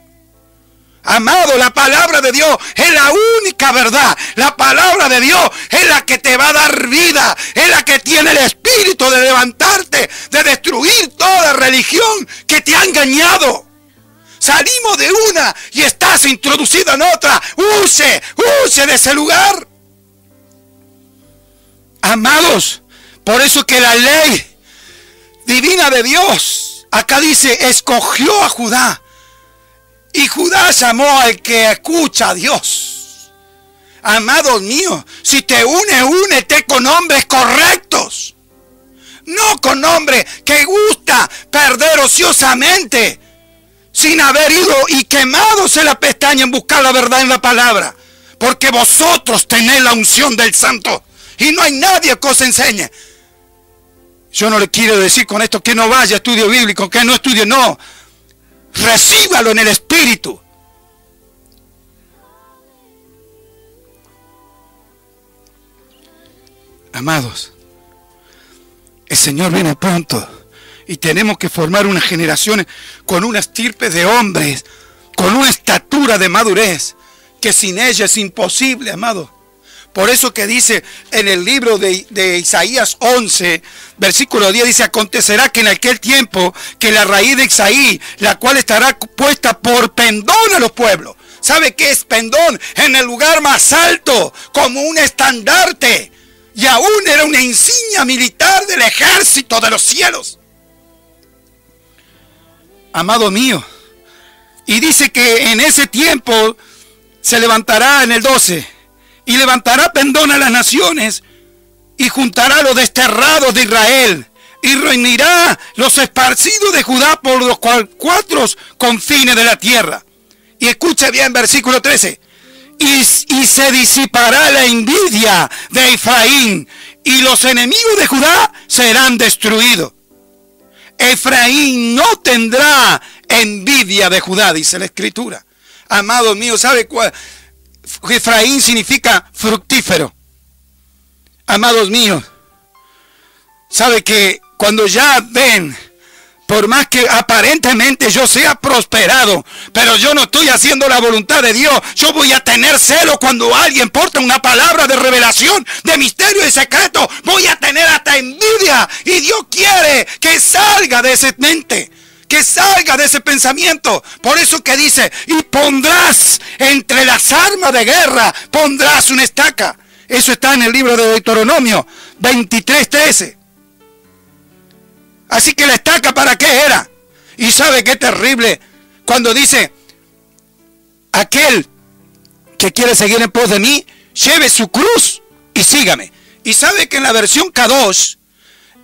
Amado, la palabra de Dios es la única verdad. La palabra de Dios es la que te va a dar vida. Es la que tiene el espíritu de levantarte, de destruir toda religión que te ha engañado. Salimos de una y estás introducido en otra. Huye de ese lugar. Amados, por eso que la ley divina de Dios, acá dice, escogió a Judá. Y Judá llamó al que escucha a Dios. Amados míos, si te únete con hombres correctos. No con hombres que gusta perder ociosamente, sin haber ido y quemados en la pestaña en buscar la verdad en la palabra. Porque vosotros tenéis la unción del Santo. Y no hay nadie que os enseñe. Yo no le quiero decir con esto que no vaya a estudio bíblico, que no estudie, no. Recíbalo en el Espíritu. Amados, el Señor viene pronto y tenemos que formar unas generaciones con una estirpe de hombres, con una estatura de madurez, que sin ella es imposible, amados. Por eso que dice en el libro de Isaías 11, versículo 10, dice: acontecerá que en aquel tiempo que la raíz de Isaí, la cual estará puesta por pendón a los pueblos. ¿Sabe qué es pendón? En el lugar más alto, como un estandarte. Y aún era una insignia militar del ejército de los cielos. Amado mío. Y dice que en ese tiempo se levantará en el 12. y levantará pendón a las naciones, y juntará a los desterrados de Israel, y reunirá los esparcidos de Judá por los cuatro confines de la tierra. Y escucha bien, versículo 13. Y se disipará la envidia de Efraín, y los enemigos de Judá serán destruidos. Efraín no tendrá envidia de Judá, dice la Escritura. Amados míos, ¿sabe cuál? Efraín significa fructífero. Amados míos, ¿sabe que cuando ya ven, por más que aparentemente yo sea prosperado, pero yo no estoy haciendo la voluntad de Dios, yo voy a tener celo cuando alguien porta una palabra de revelación, de misterio y secreto, voy a tener hasta envidia, y Dios quiere que salga de ese mente, que salga de ese pensamiento. Por eso que dice, y pondrás entre las armas de guerra, pondrás una estaca. Eso está en el libro de Deuteronomio 23:13. Así que la estaca, ¿para qué era? Y sabe qué terrible cuando dice, aquel que quiere seguir en pos de mí, lleve su cruz y sígame. Y sabe que en la versión Kadosh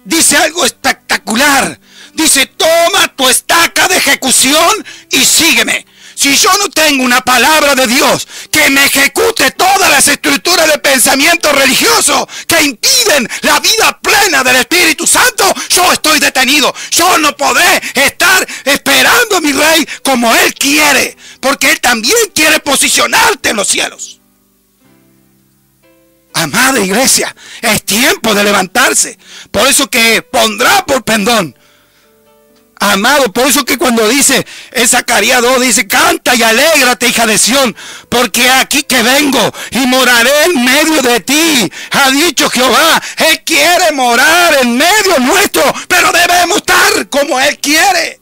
dice algo espectacular. Dice, toma tu estaca de ejecución y sígueme. Si yo no tengo una palabra de Dios que me ejecute todas las estructuras de pensamiento religioso que impiden la vida plena del Espíritu Santo, yo estoy detenido. Yo no podré estar esperando a mi Rey como Él quiere, porque Él también quiere posicionarte en los cielos. Amada iglesia, es tiempo de levantarse. Por eso que pondrá por pendón. Amado, por eso que cuando dice en Zacarías 2, dice, canta y alégrate, hija de Sión, porque aquí que vengo y moraré en medio de ti, ha dicho Jehová. Él quiere morar en medio nuestro, pero debemos estar como Él quiere.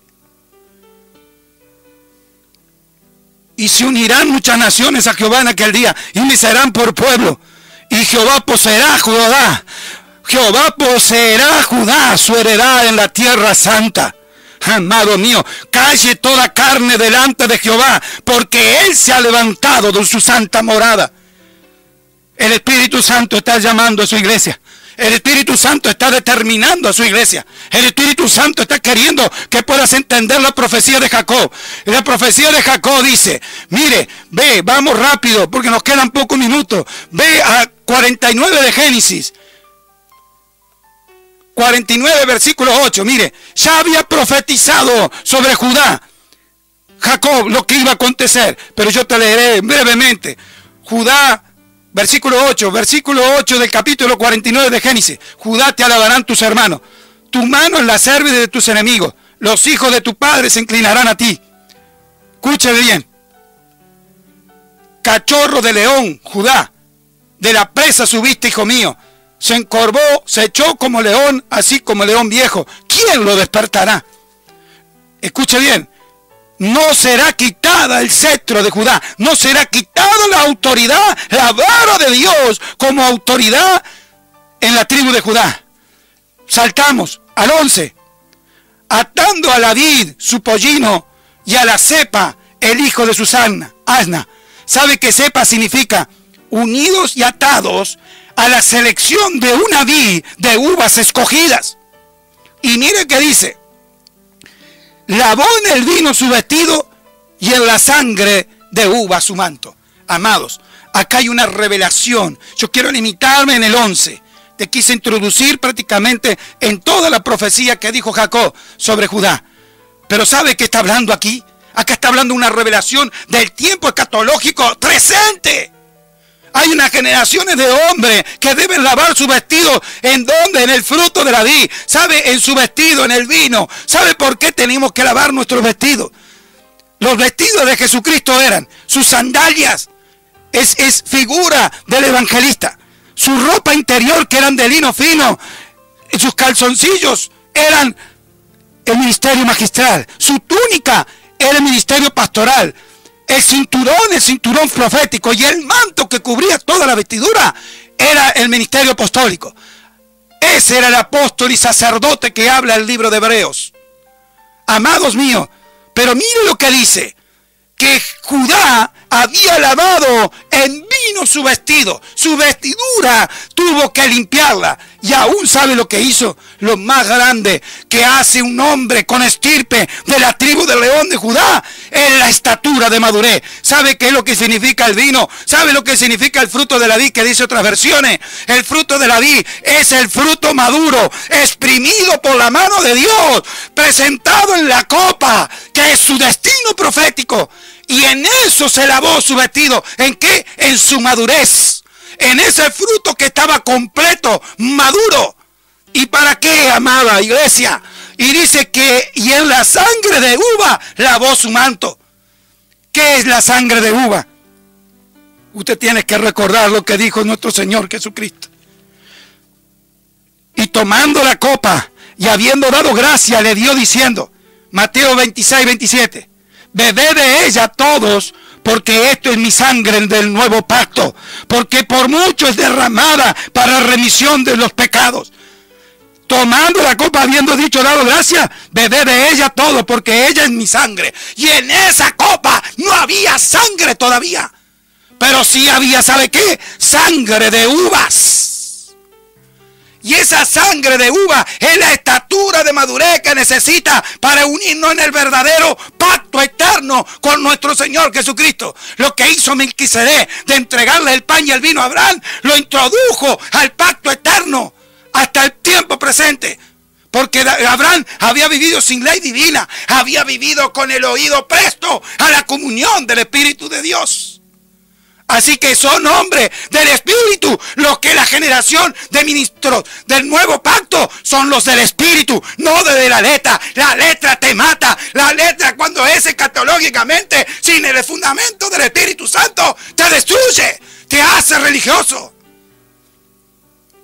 Y se unirán muchas naciones a Jehová en aquel día, y me serán por pueblo, y Jehová poseerá a Judá. Jehová poseerá a Judá, su heredad en la tierra santa. Amado mío, calle toda carne delante de Jehová, porque Él se ha levantado de su santa morada. El Espíritu Santo está llamando a su iglesia. El Espíritu Santo está determinando a su iglesia. El Espíritu Santo está queriendo que puedas entender la profecía de Jacob. La profecía de Jacob dice, mire, ve, vamos rápido, porque nos quedan pocos minutos. Ve a 49 de Génesis. 49 versículo 8, mire, ya había profetizado sobre Judá, Jacob, lo que iba a acontecer, pero yo te leeré brevemente. Judá, versículo 8 del capítulo 49 de Génesis. Judá, te alabarán tus hermanos, tu mano en la cerviz de tus enemigos, los hijos de tu padre se inclinarán a ti. Escuche bien. Cachorro de león, Judá, de la presa subiste, hijo mío. Se encorvó, se echó como león, así como león viejo. ¿Quién lo despertará? Escuche bien. No será quitada el cetro de Judá. No será quitada la autoridad, la vara de Dios como autoridad en la tribu de Judá. Saltamos al 11. Atando a la vid, su pollino, y a la cepa, el hijo de Susana, asna. ¿Sabe qué cepa significa? Unidos y atados a la selección de una vid de uvas escogidas. Y mire que dice, lavó en el vino su vestido y en la sangre de uva su manto. Amados, acá hay una revelación. Yo quiero limitarme en el 11. Te quise introducir prácticamente en toda la profecía que dijo Jacob sobre Judá. Pero ¿sabe qué está hablando aquí? Acá está hablando una revelación del tiempo escatológico presente. Hay unas generaciones de hombres que deben lavar su vestido. ¿En dónde? En el fruto de la vid. ¿Sabe? En su vestido, en el vino. ¿Sabe por qué tenemos que lavar nuestros vestidos? Los vestidos de Jesucristo eran sus sandalias. Es figura del evangelista. Su ropa interior, que eran de lino fino. Sus calzoncillos eran el ministerio magistral. Su túnica era el ministerio pastoral. El cinturón profético, y el manto que cubría toda la vestidura era el ministerio apostólico. Ese era el apóstol y sacerdote que habla el libro de Hebreos. Amados míos, pero mire lo que dice, que Judá había lavado en vino su vestido, su vestidura tuvo que limpiarla. Y aún sabe lo que hizo, lo más grande que hace un hombre con estirpe de la tribu del león de Judá es la estatura de madurez. ¿Sabe qué es lo que significa el vino? ¿Sabe lo que significa el fruto de la vid, que dice otras versiones? El fruto de la vid es el fruto maduro, exprimido por la mano de Dios, presentado en la copa, que es su destino profético. Y en eso se lavó su vestido. ¿En qué? En su madurez. En ese fruto que estaba completo, maduro. ¿Y para qué, amada iglesia? Y dice que y en la sangre de uva lavó su manto. ¿Qué es la sangre de uva? Usted tiene que recordar lo que dijo nuestro Señor Jesucristo. Y tomando la copa y habiendo dado gracia, le dio diciendo, Mateo 26, 27, bebed de ella todos, porque esto es mi sangre del nuevo pacto, porque por mucho es derramada para remisión de los pecados. Tomando la copa, habiendo dicho, dado gracia, bebed de ella todo, porque ella es mi sangre. Y en esa copa no había sangre todavía, pero sí había, ¿sabe qué? Sangre de uvas. Y esa sangre de uva es la estatura de madurez que necesita para unirnos en el verdadero pacto eterno con nuestro Señor Jesucristo. Lo que hizo Melquisedec de entregarle el pan y el vino a Abraham, lo introdujo al pacto eterno hasta el tiempo presente. Porque Abraham había vivido sin ley divina, había vivido con el oído presto a la comunión del Espíritu de Dios. Así que son hombres del Espíritu. Los que la generación de ministros del nuevo pacto son los del Espíritu, no de la letra. La letra te mata. La letra, cuando es escatológicamente sin el fundamento del Espíritu Santo, te destruye, te hace religioso.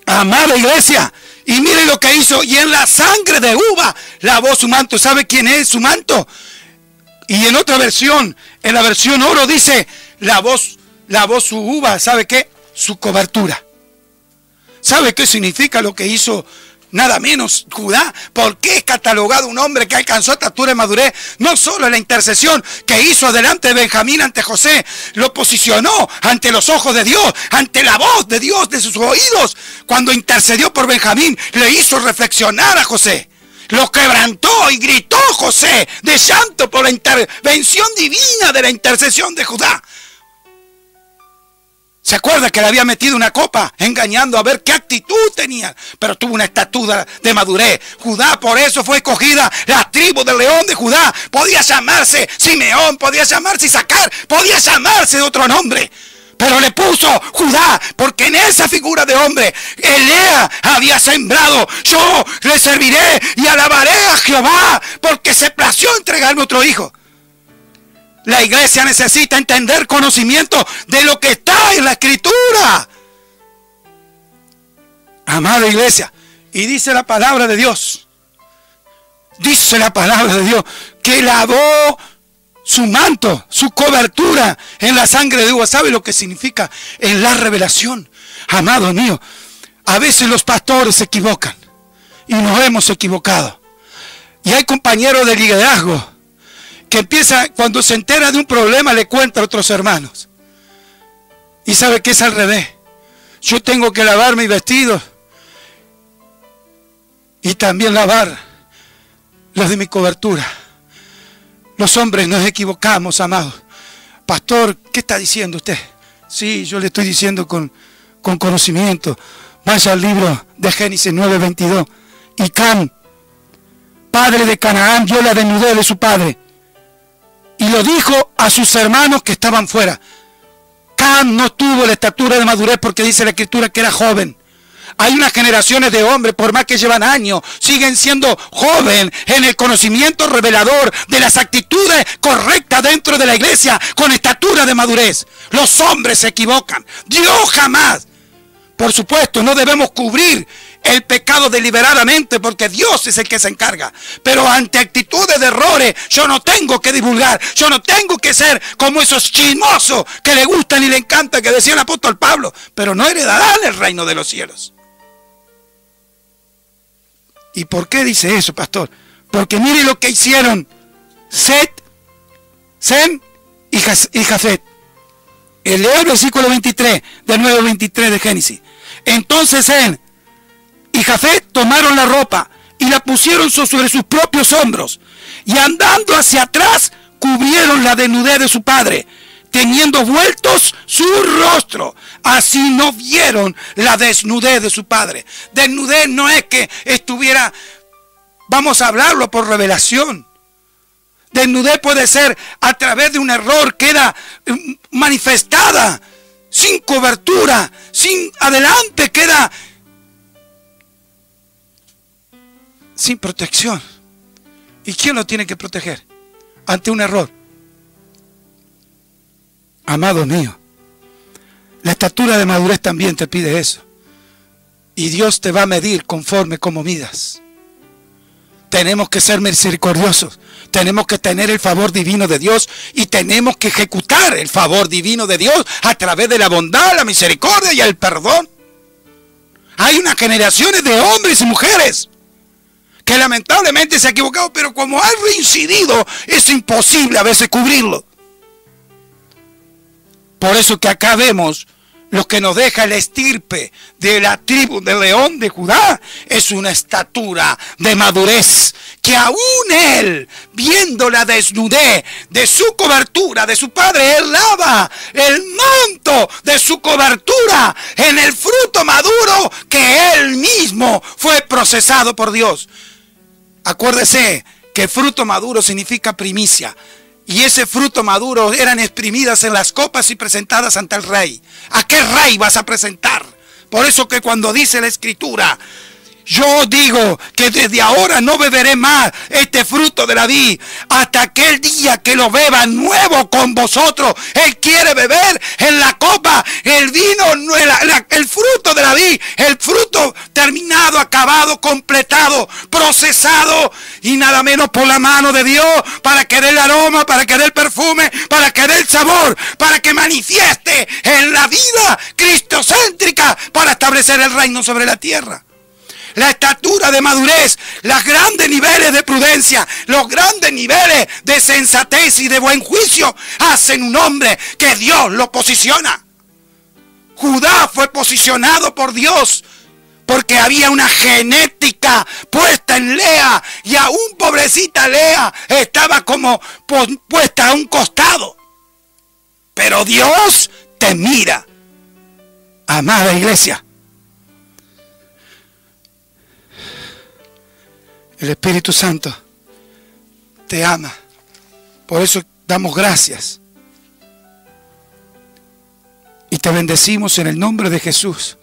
Amada iglesia, y mire lo que hizo. Y en la sangre de uva lavó su manto. ¿Sabe quién es su manto? Y en otra versión, en la versión oro, dice lavó su uva, ¿sabe qué? Su cobertura. ¿Sabe qué significa lo que hizo nada menos Judá? ¿Por qué es catalogado un hombre que alcanzó estatura y madurez? No solo en la intercesión que hizo delante de Benjamín ante José, lo posicionó ante los ojos de Dios, ante la voz de Dios de sus oídos. Cuando intercedió por Benjamín, le hizo reflexionar a José. Lo quebrantó y gritó José de llanto por la intervención divina de la intercesión de Judá. ¿Se acuerda que le había metido una copa engañando a ver qué actitud tenía? Pero tuvo una estatura de madurez. Judá, por eso fue escogida la tribu del león de Judá. Podía llamarse Simeón, podía llamarse Isaacar, podía llamarse de otro nombre. Pero le puso Judá, porque en esa figura de hombre, Elea había sembrado. Yo le serviré y alabaré a Jehová, porque se plació entregarme otro hijo. La iglesia necesita entender conocimiento de lo que está en la Escritura. Amada iglesia, y dice la palabra de Dios, que lavó su manto, su cobertura en la sangre de uva. ¿Sabe lo que significa? En la revelación. Amado mío, a veces los pastores se equivocan, y nos hemos equivocado. Y hay compañeros de liderazgo que empieza, cuando se entera de un problema, le cuenta a otros hermanos. Y sabe que es al revés. Yo tengo que lavar mis vestidos y también lavar los de mi cobertura. Los hombres nos equivocamos, amados. Pastor, ¿qué está diciendo usted? Sí, yo le estoy diciendo con conocimiento. Vaya al libro de Génesis 9:22. Y Cam, padre de Canaán, vio la desnudez de su padre y lo dijo a sus hermanos que estaban fuera. Cam no tuvo la estatura de madurez porque dice la Escritura que era joven. Hay unas generaciones de hombres, por más que llevan años, siguen siendo jóvenes en el conocimiento revelador de las actitudes correctas dentro de la iglesia, con estatura de madurez. Los hombres se equivocan. Dios jamás. Por supuesto, no debemos cubrir el pecado deliberadamente porque Dios es el que se encarga. Pero ante actitudes de errores, yo no tengo que divulgar. Yo no tengo que ser como esos chismosos que le gustan y le encanta, que decía el apóstol Pablo, pero no heredarán el reino de los cielos. ¿Y por qué dice eso, pastor? Porque mire lo que hicieron Set, Sem y Jafet. Leo el versículo 23, del 9 al 23 de Génesis. Entonces Sem y Jafet tomaron la ropa y la pusieron sobre sus propios hombros, y andando hacia atrás cubrieron la desnudez de su padre, teniendo vueltos su rostro. Así no vieron la desnudez de su padre. Desnudez no es que estuviera, vamos a hablarlo por revelación. Desnudez puede ser a través de un error, queda manifestada, sin cobertura, sin adelante, queda sin protección. ¿Y quién lo tiene que proteger ante un error? Amado mío, la estatura de madurez también te pide eso. Y Dios te va a medir conforme como midas. Tenemos que ser misericordiosos. Tenemos que tener el favor divino de Dios y tenemos que ejecutar el favor divino de Dios a través de la bondad, la misericordia y el perdón. Hay unas generaciones de hombres y mujeres que lamentablemente se han equivocado, pero como han reincidido, es imposible a veces cubrirlo. Por eso que acá vemos lo que nos deja la estirpe de la tribu del león de Judá es una estatura de madurez, que aún él, viendo la desnudez de su cobertura, de su padre, él lava el manto de su cobertura en el fruto maduro que él mismo fue procesado por Dios. Acuérdese que fruto maduro significa primicia. Y ese fruto maduro eran exprimidas en las copas y presentadas ante el rey. ¿A qué rey vas a presentar? Por eso que cuando dice la Escritura, yo digo que desde ahora no beberé más este fruto de la vid hasta aquel día que lo beba nuevo con vosotros. Él quiere beber en la copa el vino, el fruto de la vid, el fruto terminado, acabado, completado, procesado y nada menos por la mano de Dios, para que dé el aroma, para que dé el perfume, para que dé el sabor, para que manifieste en la vida cristocéntrica para establecer el reino sobre la tierra. La estatura de madurez, los grandes niveles de prudencia, los grandes niveles de sensatez y de buen juicio hacen un hombre que Dios lo posiciona. Judá fue posicionado por Dios porque había una genética puesta en Lea, y aún pobrecita Lea estaba como puesta a un costado. Pero Dios te mira, amada iglesia. El Espíritu Santo te ama. Por eso damos gracias. Y te bendecimos en el nombre de Jesús.